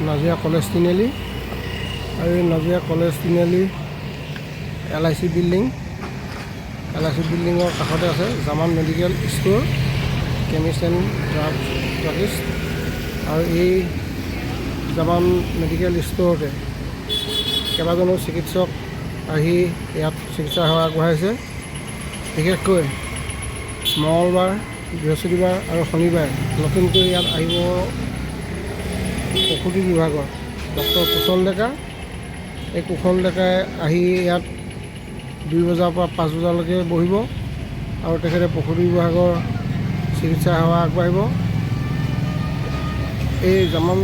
Nazira college তিনিআলি আৰু এই Nazira college তিনিআলি LIC building বিল্ডিঙৰ কাষতে আছে Zaman medical store chemist and druggist আৰু এই জামান মেডিকেল ষ্ট'ৰতে কেইবাজনো চিকিৎসক আহি ইয়াত চিকিৎসা সেৱা আগবঢ়াইছে। বিশেষকৈ মঙলবাৰ, বৃহস্পতিবাৰ আৰু শনিবাৰে নতুনকৈ ইয়াত আহিব প্ৰসূতি বিভাগৰ ডক্টৰ কুশল ডেকা। এই কুশল ডেকাই আহি ইয়াত 2 বজাৰ পৰা 5 বজালৈকে বহিব আৰু তেখেতে প্ৰসূতি বিভাগৰ চিকিৎসা সেৱা আগবাঢ়িব। এই জামান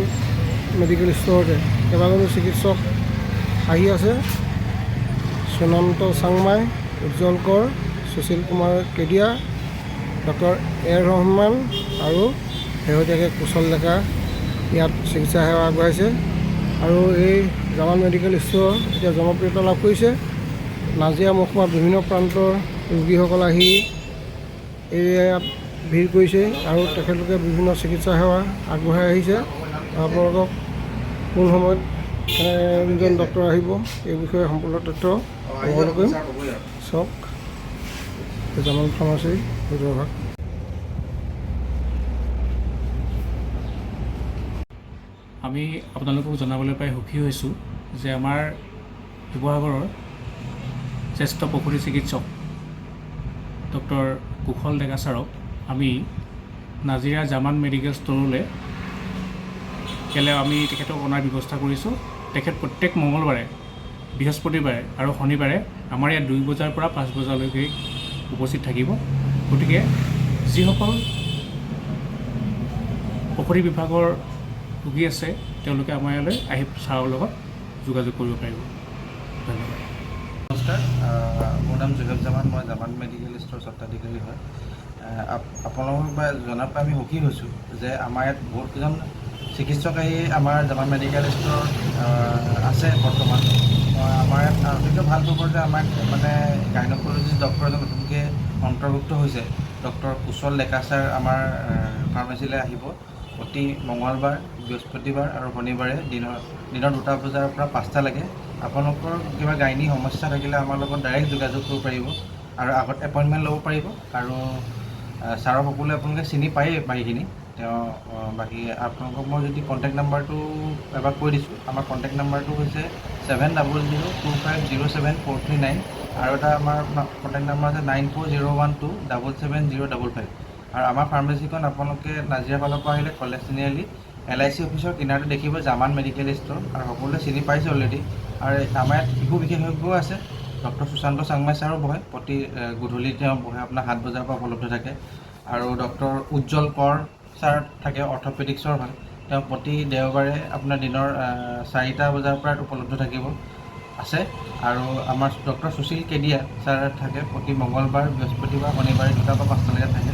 মেডিকেল ষ্ট'ৰতে কেইবাজনো চিকিৎসক আহি আছে। সুনন্ত চাংমাই, উজ্জ্বল কৰ, সুশীল কুমাৰ কেডিয়া, ডক্টৰ এ ৰহমান আৰু শেহতীয়াকৈ কুশল ডেকা ইয়াত চিকিৎসা সেৱা আগবঢ়াইছে। আৰু এই জামান মেডিকেল ষ্ট'ৰ এতিয়া জনপ্ৰিয়তা লাভ কৰিছে। নাজিৰা মহকুমাৰ বিভিন্ন প্ৰান্তৰ ৰোগীসকল আহি ইয়াত ভিৰ কৰিছে আৰু তেখেতলোকে বিভিন্ন চিকিৎসা সেৱা আগবঢ়াই আহিছে। আপোনালোকক কোন সময়ত কেনেজন ডক্টৰ আহিব এই বিষয়ে সম্পূৰ্ণ তথ্য অৱগত কৰিম। চাওক জামান ফাৰ্মাচী ভিতৰভাগ। আমি আপোনালোকক জনাবলৈ পাই সুখী হৈছোঁ যে আমাৰ শিৱসাগৰৰ জ্যেষ্ঠ প্ৰসূতি চিকিৎসক ডক্টৰ কুশল ডেকা ছাৰক আমি নাজিৰা জামান মেডিকেল ষ্ট'ৰলৈ আমি তেখেতক অনাৰ ব্যৱস্থা কৰিছোঁ। তেখেত প্ৰত্যেক মঙলবাৰে, বৃহস্পতিবাৰে আৰু শনিবাৰে আমাৰ ইয়াত 2 বজাৰ পৰা 5 বজালৈকে উপস্থিত থাকিব। গতিকে যিসকল প্ৰসূতি বিভাগৰ ৰোগী আছে তেওঁলোকে আমাৰ ইয়ালৈ আহি ছাৰৰ লগত যোগাযোগ কৰিব পাৰিব। ধন্যবাদ। নমস্কাৰ, মোৰ নাম জুগল জামান। মই জামান মেডিকেল ষ্ট'ৰ স্বত্বাধিকাৰী হয়। আপোনালোকক জনাৰ পৰা আমি সুখী হৈছোঁ যে আমাৰ ইয়াত বহুতকেইজন চিকিৎসক আহি আমাৰ জামান মেডিকেল ষ্ট'ৰ আছে বৰ্তমান। আমাৰ ইয়াত আটাইতকৈ ভাল খবৰ যে আমাৰ মানে গাইনকলজিষ্ট ডক্টৰ এজন নতুনকৈ অন্তৰ্ভুক্ত হৈছে। ডক্টৰ কুশল ডেকা ছাৰ আমাৰ ফাৰ্মাচীলৈ আহিব প্ৰতি মঙলবাৰ, বৃহস্পতিবাৰ আৰু শনিবাৰে দিনৰ 2টা বজাৰ পৰা 5টা লৈকে। আপোনালোকৰ কিবা গাইনী সমস্যা থাকিলে আমাৰ লগত ডাইৰেক্ট যোগাযোগ কৰিব পাৰিব আৰু আগত এপইণ্টমেণ্ট ল'ব পাৰিব। আৰু ছাৰক সকলোৱে আপোনালোকে চিনি পায়েই বাকীখিনি। তেওঁ বাকী আপোনালোকক মই যদি কণ্টেক্ট নাম্বাৰটো এবাৰ কৈ দিছোঁ। আমাৰ কণ্টেক্ট নাম্বাৰটো হৈছে 7002507439 আৰু এটা আমাৰ কণ্টেক্ট নাম্বাৰ আছে 9401277055। আৰু আমাৰ ফাৰ্মাচীখন আপোনালোকে নাজিৰা ফালৰ পৰা আহিলে কলেজ তিনিআলি LIC অফিচৰ কিনাৰতে দেখিব জামান মেডিকেল ষ্ট'ৰ, আৰু সকলোৱে চিনি পাইছে অলৰেডি। আৰু আমাৰ ইয়াত শিশু বিশেষজ্ঞও আছে। ডক্টৰ সুশান্ত চাংমাই ছাৰো বহে, প্ৰতি গধূলি তেওঁ বহে আপোনাৰ 7 বজাৰ পৰা উপলব্ধ থাকে। আৰু ডক্টৰ উজ্জ্বল কৰ ছাৰ থাকে, অৰ্থপেডিক্সৰ হয়। তেওঁ প্ৰতি দেওবাৰে আপোনাৰ দিনৰ 4টা বজাৰ পৰা উপলব্ধ থাকিব আছে। আৰু আমাৰ ডক্টৰ সুশীল কেডিয়া ছাৰ থাকে প্ৰতি মঙলবাৰ, বৃহস্পতিবাৰ, শনিবাৰে 2টা পৰা 5টালৈকে থাকে।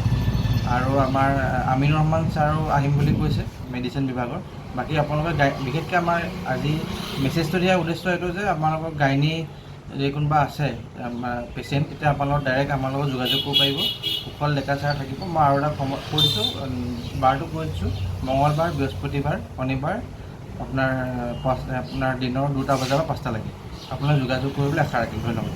আৰু আমাৰ আমিনুৰ ৰহমান ছাৰো আহিম বুলি কৈছে মেডিচিন বিভাগৰ। বাকী আপোনালোকে বিশেষকৈ আমাৰ আজি মেছেজটো দিয়াৰ উদ্দেশ্য এইটো যে আপোনালোকৰ গাইনী যদি কোনোবা আছে পেচেণ্ট, তেতিয়া আপোনালোকৰ ডাইৰেক্ট আমাৰ লগত যোগাযোগ কৰিব পাৰিব। কুশল ডেকা ছাৰ থাকিব। মই আৰু এটা কৈ দিছোঁ, বাৰটো কৈ দিছোঁ, মঙলবাৰ, বৃহস্পতিবাৰ, শনিবাৰ আপোনাৰ দিনৰ 2টা বজাৰ পৰা 5টালৈকে আপোনালোকে যোগাযোগ কৰিবলৈ আশা ৰাখিম। ধন্যবাদ।